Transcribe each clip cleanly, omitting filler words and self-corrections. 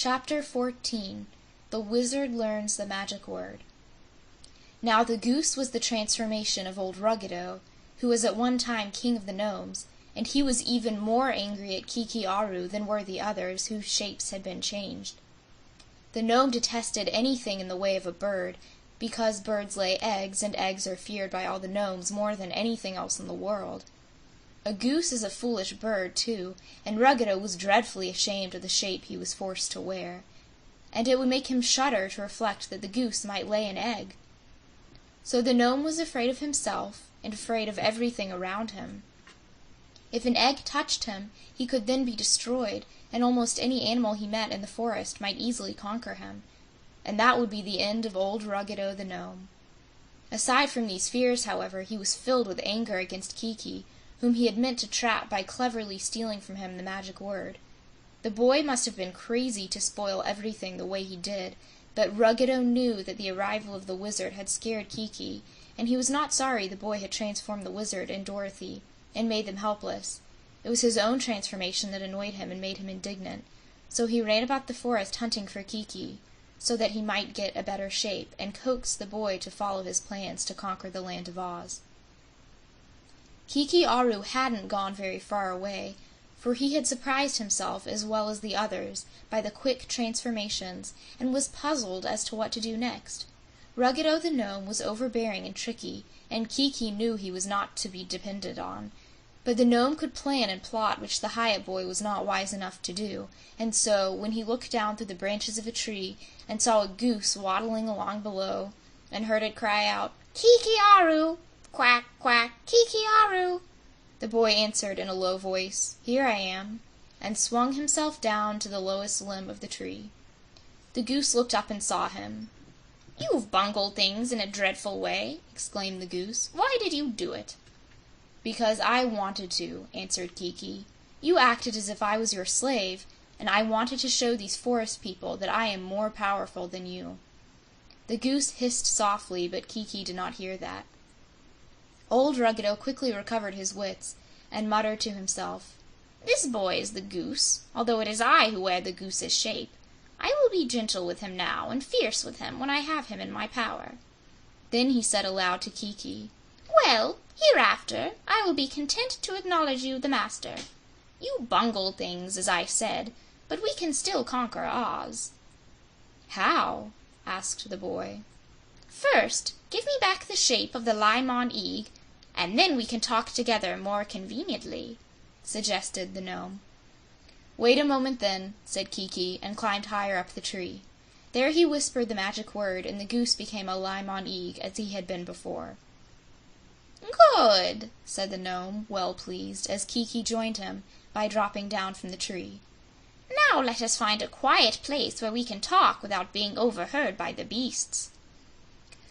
Chapter 14. The Wizard Learns the Magic Word. Now the goose was the transformation of old Ruggedo, who was at one time king of the gnomes, and he was even more angry at Kiki Aru than were the others whose shapes had been changed. The gnome detested anything in the way of a bird, because birds lay eggs, and eggs are feared by all the gnomes more than anything else in the world. A goose is a foolish bird, too, and Ruggedo was dreadfully ashamed of the shape he was forced to wear, and it would make him shudder to reflect that the goose might lay an egg. So the gnome was afraid of himself, and afraid of everything around him. If an egg touched him, he could then be destroyed, and almost any animal he met in the forest might easily conquer him, and that would be the end of old Ruggedo the gnome. Aside from these fears, however, he was filled with anger against Kiki, whom he had meant to trap by cleverly stealing from him the magic word. The boy must have been crazy to spoil everything the way he did, but Ruggedo knew that the arrival of the wizard had scared Kiki, and he was not sorry the boy had transformed the wizard and Dorothy, and made them helpless. It was his own transformation that annoyed him and made him indignant, so he ran about the forest hunting for Kiki, so that he might get a better shape, and coax the boy to follow his plans to conquer the land of Oz. Kiki Aru hadn't gone very far away, for he had surprised himself as well as the others by the quick transformations, and was puzzled as to what to do next. Ruggedo the gnome was overbearing and tricky, and Kiki knew he was not to be depended on, but the gnome could plan and plot which the Hyatt boy was not wise enough to do, and so, when he looked down through the branches of a tree and saw a goose waddling along below, and heard it cry out, "Kiki Aru! Quack, quack, Kiki Aru!" the boy answered in a low voice, "Here I am," and swung himself down to the lowest limb of the tree. The goose looked up and saw him. "You've bungled things in a dreadful way," exclaimed the goose. "Why did you do it?" "Because I wanted to," answered Kiki. "You acted as if I was your slave, and I wanted to show these forest people that I am more powerful than you." The goose hissed softly, but Kiki did not hear that. Old Ruggedo quickly recovered his wits, and muttered to himself, "This boy is the goose, although it is I who wear the goose's shape. I will be gentle with him now, and fierce with him when I have him in my power." Then he said aloud to Kiki, "Well, hereafter I will be content to acknowledge you the master. You bungled things, as I said, but we can still conquer Oz." "How?" asked the boy. "First, give me back the shape of the Limon-Eeg, and then we can talk together more conveniently," suggested the gnome. "Wait a moment, then," said Kiki, and climbed higher up the tree. There he whispered the magic word, and the goose became a Limon-Eeg, as he had been before. "Good," said the gnome, well pleased, as Kiki joined him by dropping down from the tree. "Now let us find a quiet place where we can talk without being overheard by the beasts."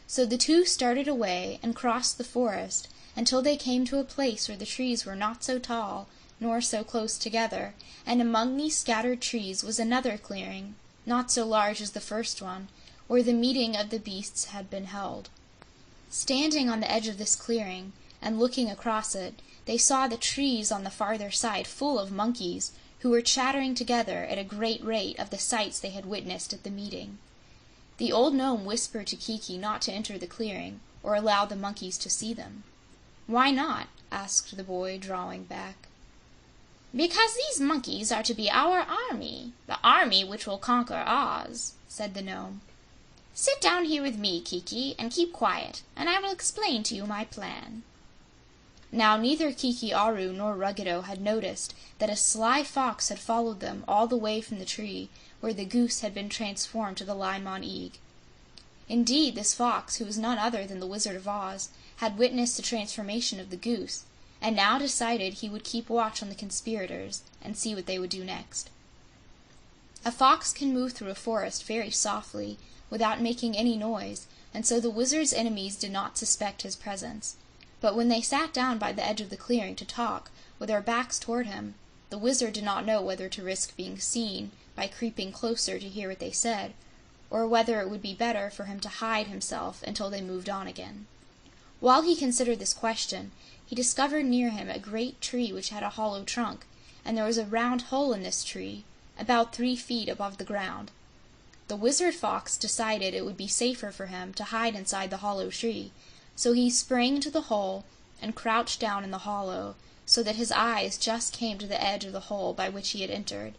So the two started away and crossed the forest until they came to a place where the trees were not so tall nor so close together, and among these scattered trees was another clearing, not so large as the first one, where the meeting of the beasts had been held. Standing on the edge of this clearing, and looking across it, they saw the trees on the farther side full of monkeys, who were chattering together at a great rate of the sights they had witnessed at the meeting. The old gnome whispered to Kiki not to enter the clearing, or allow the monkeys to see them. "Why not?" asked the boy, drawing back. "Because these monkeys are to be our army, the army which will conquer Oz," said the gnome. "Sit down here with me, Kiki, and keep quiet, and I will explain to you my plan." Now neither Kiki Aru nor Ruggedo had noticed that a sly fox had followed them all the way from the tree where the goose had been transformed to the Limon-Eeg. Indeed, this fox, who was none other than the Wizard of Oz, had witnessed the transformation of the goose, and now decided he would keep watch on the conspirators and see what they would do next. A fox can move through a forest very softly, without making any noise, and so the wizard's enemies did not suspect his presence. But when they sat down by the edge of the clearing to talk, with their backs toward him, the wizard did not know whether to risk being seen by creeping closer to hear what they said, or whether it would be better for him to hide himself until they moved on again. While he considered this question, he discovered near him a great tree which had a hollow trunk, and there was a round hole in this tree, about 3 feet above the ground. The wizard fox decided it would be safer for him to hide inside the hollow tree, so he sprang to the hole and crouched down in the hollow, so that his eyes just came to the edge of the hole by which he had entered,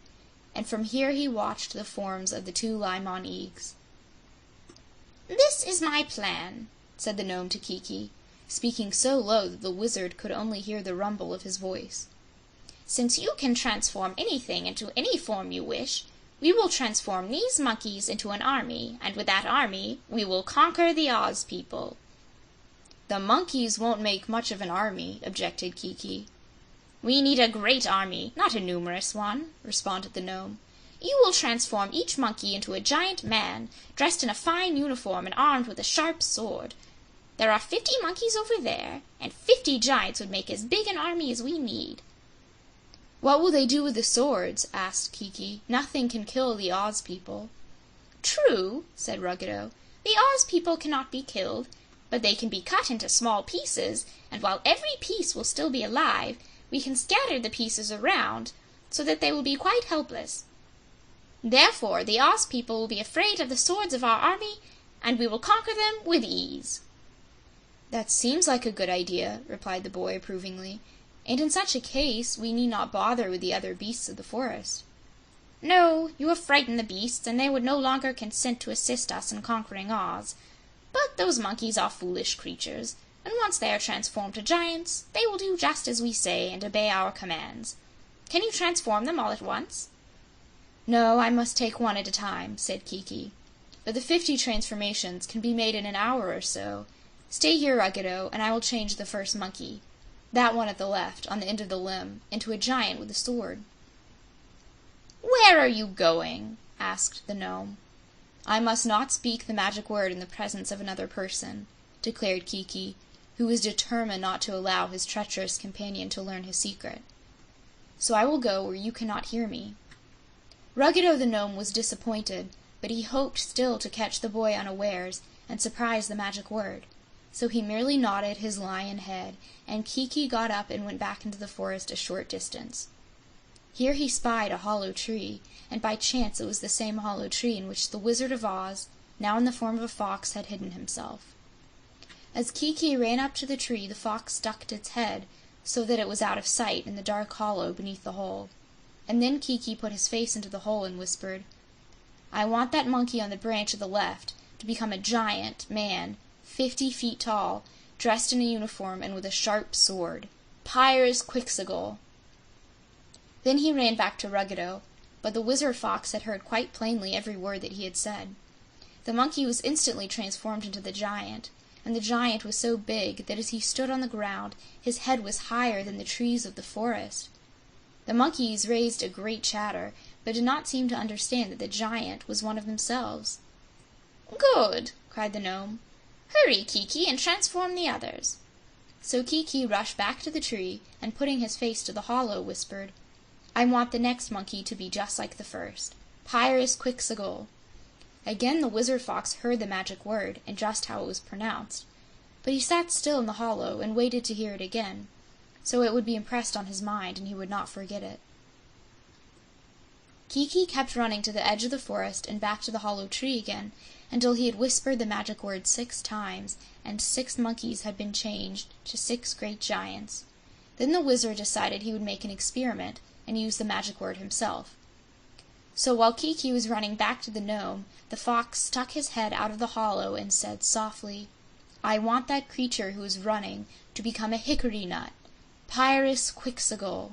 and from here he watched the forms of the 2 Limon-Eags. "This is my plan," said the gnome to Kiki, speaking so low that the wizard could only hear the rumble of his voice. "Since you can transform anything into any form you wish, we will transform these monkeys into an army, and with that army we will conquer the Oz people." "The monkeys won't make much of an army," objected Kiki. "We need a great army, not a numerous one," responded the gnome. "You will transform each monkey into a giant man, dressed in a fine uniform and armed with a sharp sword. There are 50 monkeys over there, and 50 giants would make as big an army as we need." "What will they do with the swords?" asked Kiki. "Nothing can kill the Oz people." "True," said Ruggedo. "The Oz people cannot be killed, but they can be cut into small pieces, and while every piece will still be alive, we can scatter the pieces around so that they will be quite helpless. Therefore, the Oz people will be afraid of the swords of our army, and we will conquer them with ease." "That seems like a good idea," replied the boy approvingly. "And in such a case, we need not bother with the other beasts of the forest." "No, you have frightened the beasts, and they would no longer consent to assist us in conquering Oz. But those monkeys are foolish creatures, and once they are transformed to giants, they will do just as we say and obey our commands. Can you transform them all at once?" "No, I must take one at a time," said Kiki. "But the 50 transformations can be made in an hour or so. Stay here, Ruggedo, and I will change the first monkey, that one at the left, on the end of the limb, into a giant with a sword." "Where are you going?" asked the gnome. "I must not speak the magic word in the presence of another person," declared Kiki, who was determined not to allow his treacherous companion to learn his secret. "So I will go where you cannot hear me." Ruggedo the gnome was disappointed, but he hoped still to catch the boy unawares and surprise the magic word. So he merely nodded his lion head, and Kiki got up and went back into the forest a short distance. Here he spied a hollow tree, and by chance it was the same hollow tree in which the Wizard of Oz, now in the form of a fox, had hidden himself. As Kiki ran up to the tree, the fox ducked its head so that it was out of sight in the dark hollow beneath the hole. And then Kiki put his face into the hole and whispered, "I want that monkey on the branch of the left to become a giant man, 50 feet tall, dressed in a uniform and with a sharp sword. Pyres Quixogle." Then he ran back to Ruggedo, but the wizard fox had heard quite plainly every word that he had said. The monkey was instantly transformed into the giant, and the giant was so big that as he stood on the ground his head was higher than the trees of the forest. The monkeys raised a great chatter, but did not seem to understand that the giant was one of themselves. "Good!" cried the gnome. "Hurry, Kiki, and transform the others." So Kiki rushed back to the tree, and putting his face to the hollow, whispered, "I want the next monkey to be just like the first. Pyres Quixogle." Again the wizard fox heard the magic word, and just how it was pronounced, but he sat still in the hollow and waited to hear it again, so it would be impressed on his mind and he would not forget it. Kiki kept running to the edge of the forest and back to the hollow tree again until he had whispered the magic word 6 times, and 6 monkeys had been changed to 6 great giants. Then the wizard decided he would make an experiment and use the magic word himself. So while Kiki was running back to the gnome, the fox stuck his head out of the hollow and said softly, "I want that creature who is running to become a hickory nut. Pyres Quixogle."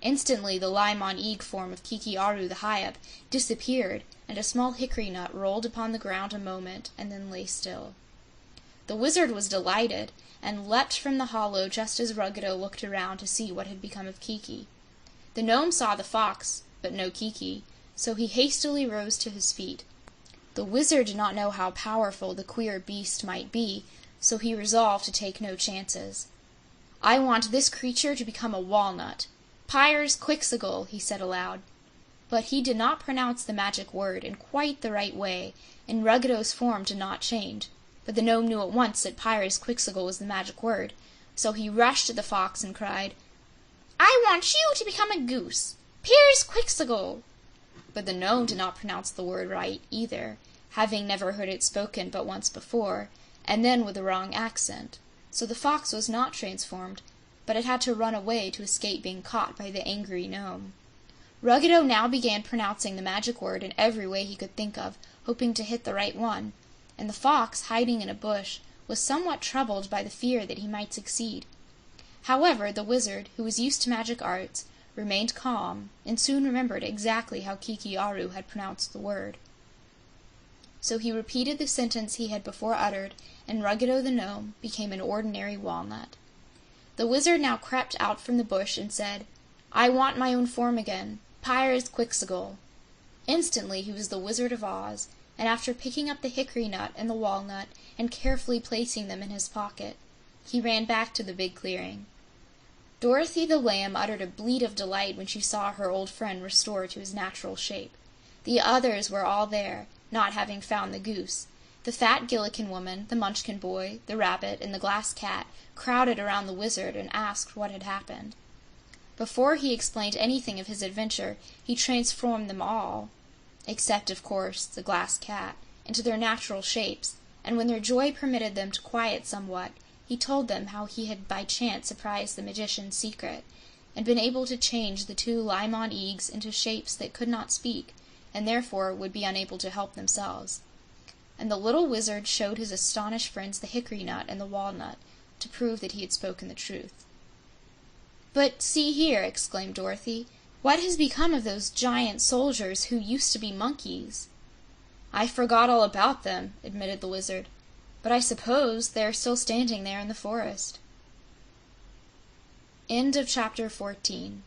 Instantly the Limon-Eag form of Kiki-Aru the Hyup disappeared, and a small hickory nut rolled upon the ground a moment and then lay still. The wizard was delighted, and leapt from the hollow just as Ruggedo looked around to see what had become of Kiki. The gnome saw the fox, but no Kiki, so he hastily rose to his feet. The wizard did not know how powerful the queer beast might be, so he resolved to take no chances. "I want this creature to become a walnut. Pyres Quixogle," he said aloud. But he did not pronounce the magic word in quite the right way, and Ruggedo's form did not change, but the gnome knew at once that Pyres Quixogle was the magic word, so he rushed at the fox and cried, "I want you to become a goose. Pyres Quixogle." But the gnome did not pronounce the word right either, having never heard it spoken but once before, and then with the wrong accent. So the fox was not transformed, but it had to run away to escape being caught by the angry gnome. Ruggedo now began pronouncing the magic word in every way he could think of, hoping to hit the right one, and the fox, hiding in a bush, was somewhat troubled by the fear that he might succeed. However, the wizard, who was used to magic arts, remained calm, and soon remembered exactly how Kiki-Aru had pronounced the word. So he repeated the sentence he had before uttered, and Ruggedo the gnome became an ordinary walnut. The wizard now crept out from the bush and said, "I want my own form again, Pyres Quixogle." Instantly he was the Wizard of Oz, and after picking up the hickory nut and the walnut and carefully placing them in his pocket, he ran back to the big clearing. Dorothy the lamb uttered a bleat of delight when she saw her old friend restored to his natural shape. The others were all there, not having found the goose. The fat Gillikin woman, the Munchkin boy, the rabbit, and the glass cat crowded around the wizard and asked what had happened. Before he explained anything of his adventure, he transformed them all, except, of course, the glass cat, into their natural shapes, and when their joy permitted them to quiet somewhat, he told them how he had by chance surprised the magician's secret, and been able to change the two Limon Eags into shapes that could not speak, and therefore would be unable to help themselves. And the little wizard showed his astonished friends the hickory nut and the walnut, to prove that he had spoken the truth. "But see here," exclaimed Dorothy, "what has become of those giant soldiers who used to be monkeys?" "I forgot all about them," admitted the wizard, "but I suppose they are still standing there in the forest." End of chapter 14.